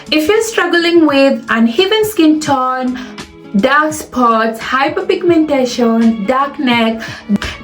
If you're struggling with uneven skin tone, dark spots, hyperpigmentation, dark neck,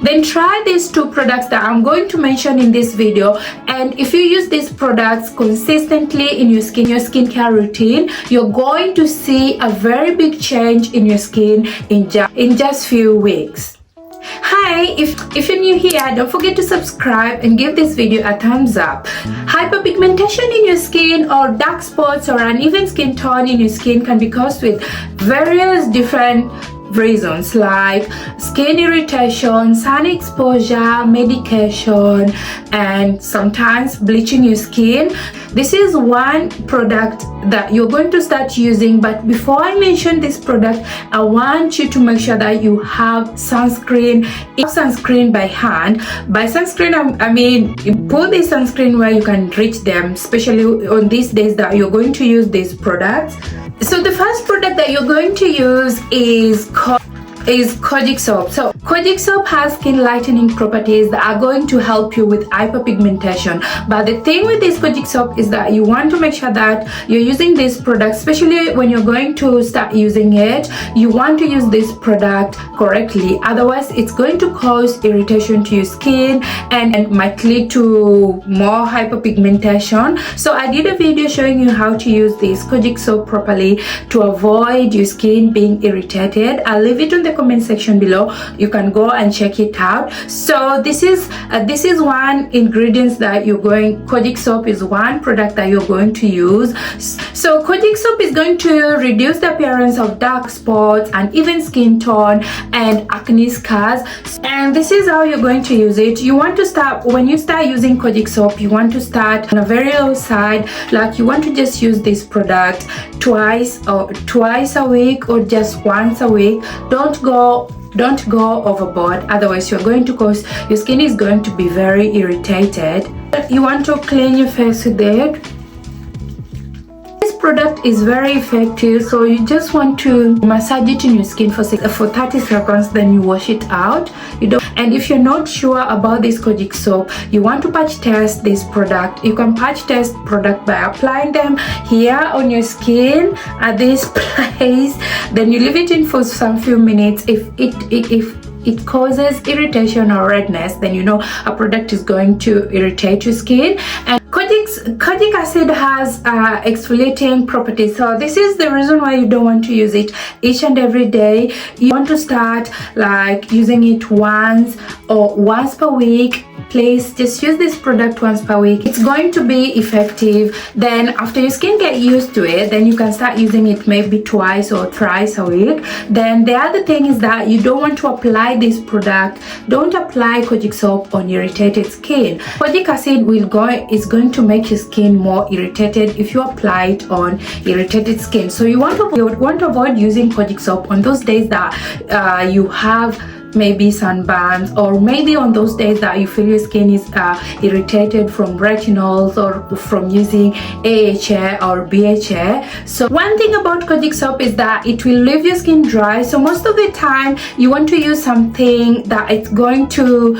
then try these two products that I'm going to mention in this video. And if you use these products consistently in your skincare routine, you're going to see a very big change in your skin in just few weeks. Hi, if you're new here, don't forget to subscribe and give this video a thumbs up. Hyperpigmentation in your skin or dark spots or uneven skin tone in your skin can be caused with various different reasons like skin irritation, sun exposure, medication, and sometimes bleaching your skin. This is one product that you're going to start using, but before I mention this product, I want you to make sure that you have sunscreen. Sunscreen by hand. By sunscreen, I mean you put the sunscreen where you can reach them, especially on these days that you're going to use these products. So the first product that you're going to use is KOJIC soap. So KOJIC soap has skin lightening properties that are going to help you with hyperpigmentation. But the thing with this KOJIC soap is that you want to make sure that you're using this product, especially when you're going to start using it, you want to use this product correctly. Otherwise, it's going to cause irritation to your skin and might lead to more hyperpigmentation. So I did a video showing you how to use this KOJIC soap properly to avoid your skin being irritated. I'll leave it on the comment section below. You can go and check it out. So this is one ingredient that KOJIC soap is one product that you're going to use. So KOJIC soap is going to reduce the appearance of dark spots, uneven skin tone, and acne scars. And this is how you're going to use it. You want to start, when you start using KOJIC soap, you want to start on a very low side. Like you want to just use this product twice a week or just once a week. Don't go overboard, otherwise your skin is going to be very irritated. You want to clean your face with it. This product is very effective, so you just want to massage it in your skin for 30 seconds, then you wash it out. And if you're not sure about this KOJIC soap, you want to patch test this product. You can patch test product by applying them here on your skin at this place. Then you leave it in for some few minutes. If it causes irritation or redness, then you know a product is going to irritate your skin. And kojic acid has exfoliating properties, so this is the reason why you don't want to use it each and every day. You want to start like using it once per week. Please just use this product once per week. It's going to be effective. Then after your skin get used to it, then you can start using it maybe twice or thrice a week. Then the other thing is that you don't want to apply this product. Don't apply KOJIC soap on irritated skin. Kojic acid is going to make your skin more irritated if you apply it on irritated skin. So you want to avoid using KOJIC soap on those days that you have maybe sunburns, or maybe on those days that you feel your skin is irritated from retinols or from using AHA or BHA. So one thing about KOJIC soap is that it will leave your skin dry. So most of the time you want to use something that it's going to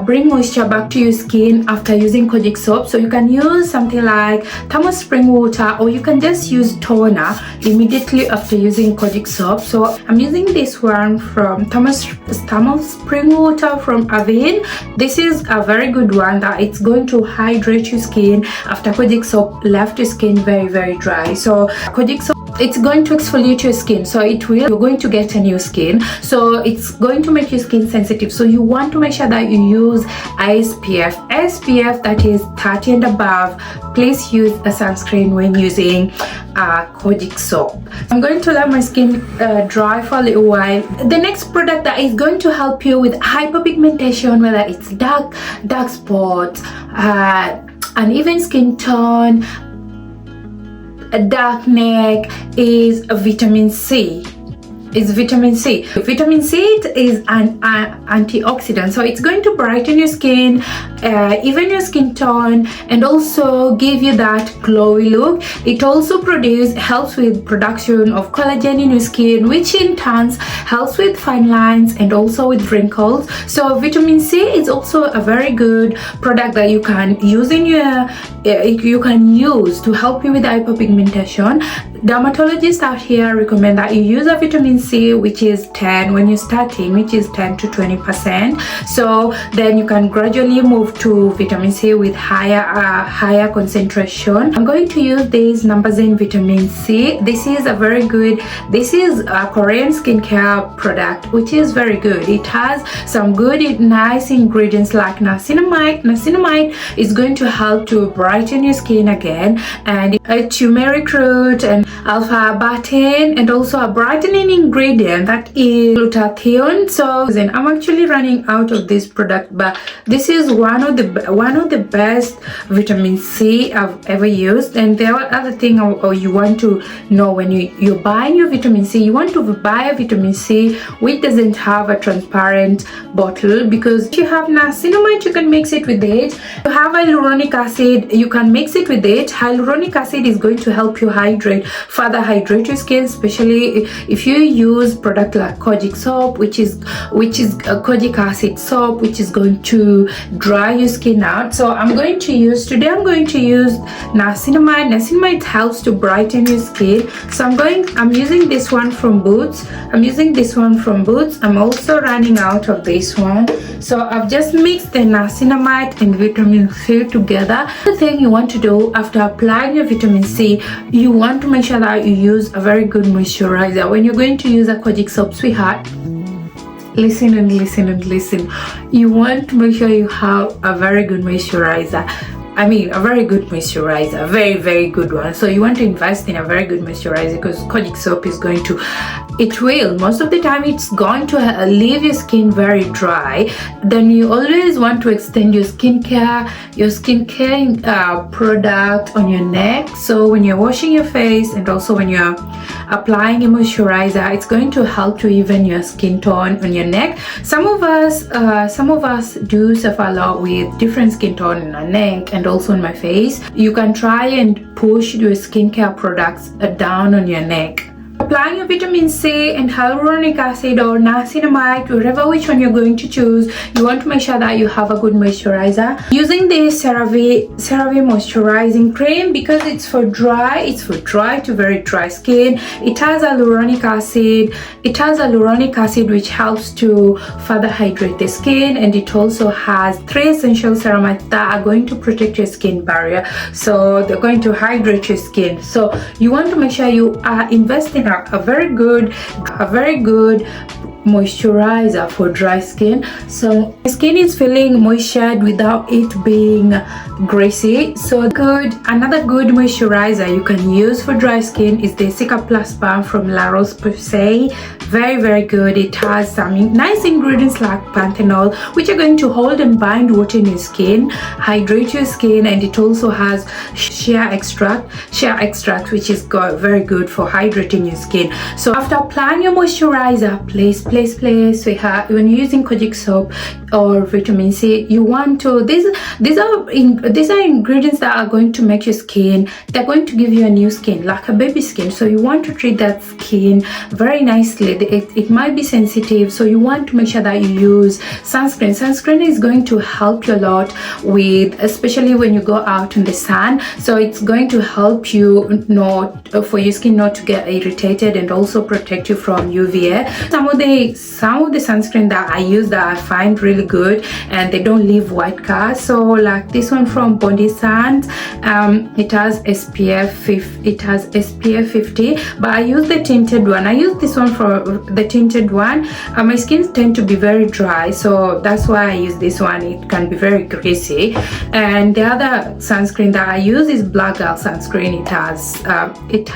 bring moisture back to your skin after using KOJIC soap. So you can use something like thermal spring water, or you can just use toner immediately after using KOJIC soap. So I'm using this one from thermal spring water from Avene. This is a very good one that it's going to hydrate your skin after KOJIC soap left your skin very, very dry. So KOJIC soap, it's going to exfoliate your skin, so you're going to get a new skin, so it's going to make your skin sensitive. So you want to make sure that you use SPF that is 30 and above. Please use a sunscreen when using KOJIC soap. I'm going to let my skin dry for a little while. The next product that is going to help you with hyperpigmentation, whether it's dark spots, uneven skin tone, a dark neck, is a vitamin C. is vitamin C. Vitamin C is an antioxidant, so it's going to brighten your skin, even your skin tone, and also give you that glowy look. It also helps with production of collagen in your skin, which in turn helps with fine lines and also with wrinkles. So vitamin C is also a very good product that you can use to help you with hyperpigmentation. Dermatologists out here recommend that you use a vitamin C which is 10 when you're starting, which is 10 to 20%. So then you can gradually move to vitamin C with higher concentration. I'm going to use this Numbuzin vitamin C. This is a Korean skincare product which is very good. It has some good nice ingredients like niacinamide. Niacinamide is going to help to brighten your skin again, and turmeric root and alpha-betaine, and also a brightening ingredient that is glutathione. So then I'm actually running out of this product, but this is one of the best vitamin C I've ever used. And the other thing you want to know when you're buying your vitamin C, you want to buy a vitamin C which doesn't have a transparent bottle, because if you have niacinamide, you can mix it with it. If you have hyaluronic acid, you can mix it with it. Hyaluronic acid is going to help you further hydrate your skin, especially if you use product like KOJIC soap, which is a kojic acid soap, which is going to dry your skin out. So I'm going to use niacinamide. Niacinamide helps to brighten your skin. So I'm using this one from Boots. I'm also running out of this one, so I've just mixed the niacinamide and vitamin C together. The thing you want to do after applying your vitamin C, you want to make sure that you use a very good moisturizer. When you're going to use a kojic soap, sweetheart, listen and listen and listen. You want to make sure you have a very good moisturizer. I mean, a very good moisturizer, a very, very good one. So you want to invest in a very good moisturizer, because kojic soap is most of the time it's going to leave your skin very dry. Then you always want to extend your skincare product on your neck. So when you're washing your face and also when you're applying a moisturizer, it's going to help to even your skin tone on your neck. Some of us do suffer a lot with different skin tone in our neck and also on my face. You can try and push your skincare products down on your neck. Applying your vitamin C and hyaluronic acid or niacinamide, which one you're going to choose, you want to make sure that you have a good moisturizer. Using this CeraVe moisturizing cream, because it's for dry to very dry skin. It has hyaluronic acid which helps to further hydrate the skin, and it also has 3 essential ceramides that are going to protect your skin barrier, so they're going to hydrate your skin. So you want to make sure you are investing a very good moisturizer for dry skin. So my skin is feeling moistured without it being greasy. So another good moisturizer you can use for dry skin is the Cica Plus Balm from La Roche-Posay. Very, very good. It has some nice ingredients like panthenol, which are going to hold and bind water in your skin, hydrate your skin, and it also has shea extract, which is very good for hydrating your skin. So after applying your moisturizer, please, when you're using kojic soap or vitamin C, you want to, these are ingredients that are going to make your skin, they're going to give you a new skin, like a baby skin. So you want to treat that skin very nicely. It might be sensitive, so you want to make sure that you use sunscreen. Sunscreen is going to help you a lot with, especially when you go out in the sun. So it's going to help you for your skin not to get irritated, and also protect you from UVA. Some of the sunscreen that I use that I find really good, and they don't leave white cast. So like this one from Bondi Sands, it has SPF 50, but I use the tinted one. I use this one for the tinted one. My skin tends to be very dry, so that's why I use this one. It can be very greasy. And the other sunscreen that I use is Black Girl sunscreen. It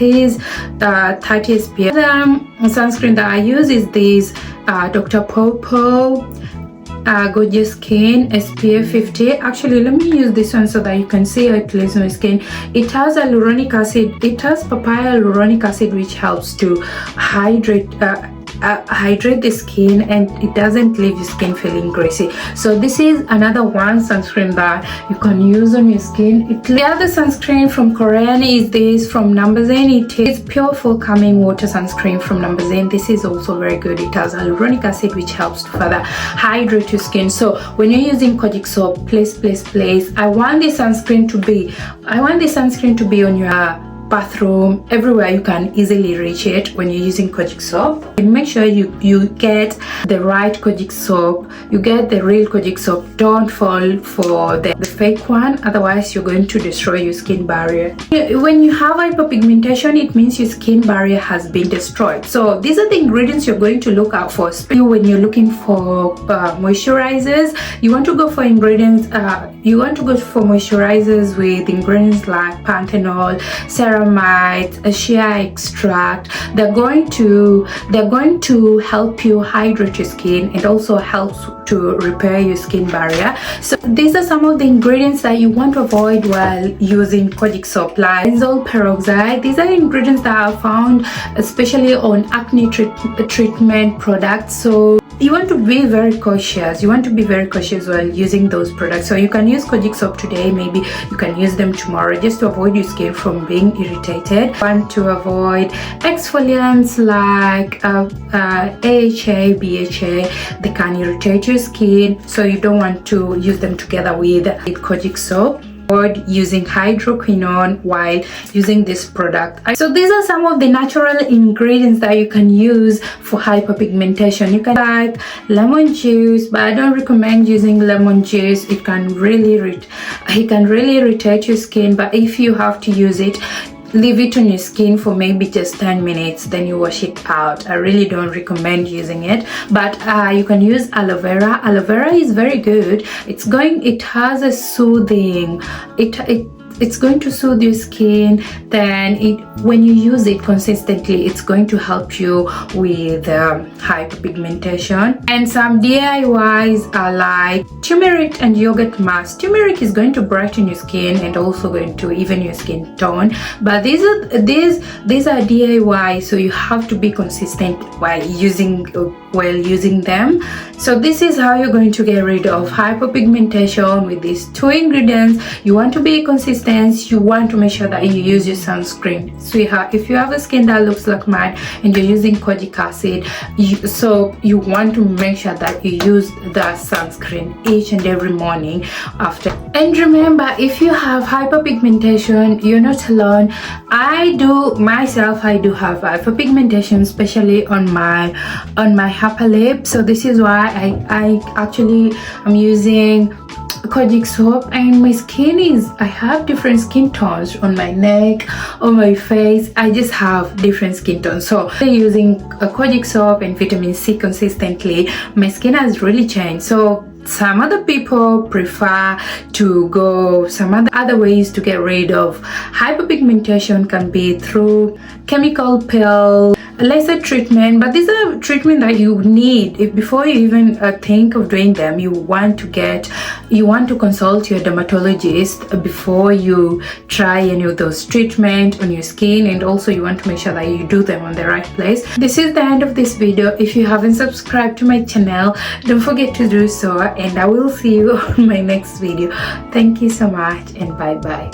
is 30 SPF. The sunscreen that I use is this Dr. Popo Kojie Skin SPF 50. Actually, let me use this one so that you can see how it leaves my skin. It has hyaluronic acid. It has papaya hyaluronic acid, which helps to hydrate the skin, and it doesn't leave your skin feeling greasy. So this is another one sunscreen that you can use on your skin. The other sunscreen from Korean is this from Numbuzin. It is pure full calming water sunscreen from Numbuzin. This is also very good. It has hyaluronic acid, which helps to further hydrate your skin. So when you're using KOJIC soap, please, I want this sunscreen to be on your bathroom, everywhere you can easily reach it when you're using KOJIC soap. And make sure you get the right KOJIC soap. You get the real KOJIC soap. Don't fall for the fake one, otherwise you're going to destroy your skin barrier. When you have hyperpigmentation, it means your skin barrier has been destroyed. So these are the ingredients you're going to look out for, especially when you're looking for moisturizers. You want to go for ingredients, moisturizers with ingredients like panthenol, ceramide, a shea extract. They're going to help you hydrate your skin and also helps to repair your skin barrier. So these are some of the ingredients that you want to avoid while using KOJIC soap, like benzoyl peroxide. These are ingredients that are found especially on acne treatment products. So you want to be very cautious. While using those products. So you can use KOJIC soap today, maybe you can use them tomorrow, just to avoid your skin from being irritated. You want to avoid exfoliants like AHA, BHA. They can irritate your skin, so you don't want to use them together with KOJIC soap. Avoid using hydroquinone while using this product. So these are some of the natural ingredients that you can use for hyperpigmentation. You can like lemon juice, but I don't recommend using lemon juice. It can really irritate your skin. But if you have to use it, leave it on your skin for maybe just 10 minutes, then you wash it out. I really don't recommend using it, but you can use aloe vera. Aloe vera is very good. It has a soothing, it's going to soothe your skin. Then when you use it consistently, it's going to help you with hyperpigmentation. And some DIYs are like turmeric and yogurt mask. Turmeric is going to brighten your skin and also going to even your skin tone. But these are DIY, so you have to be consistent while using them. So this is how you're going to get rid of hyperpigmentation with these two ingredients. You want to be consistent. You want to make sure that you use your sunscreen. Sweetheart, if you have a skin that looks like mine and you're using KOJIC acid, you want to make sure that you use the sunscreen each and every morning after. And remember, if you have hyperpigmentation, you're not alone. I do have hyperpigmentation, especially on my upper lip. So this is why I'm using KOJIC soap, and my skin I have different skin tones on my neck, on my face. I just have different skin tones. So using a KOJIC soap and vitamin C consistently, my skin has really changed. So some other people prefer to go some other ways to get rid of hyperpigmentation. Can be through chemical peel, laser treatment, but these are treatment that you need before you even think of doing them. You want to consult your dermatologist before you try any of those treatment on your skin, and also you want to make sure that you do them on the right place. This is the end of this video. If you haven't subscribed to my channel, don't forget to do so, and I will see you on my next video. Thank you so much, and bye bye.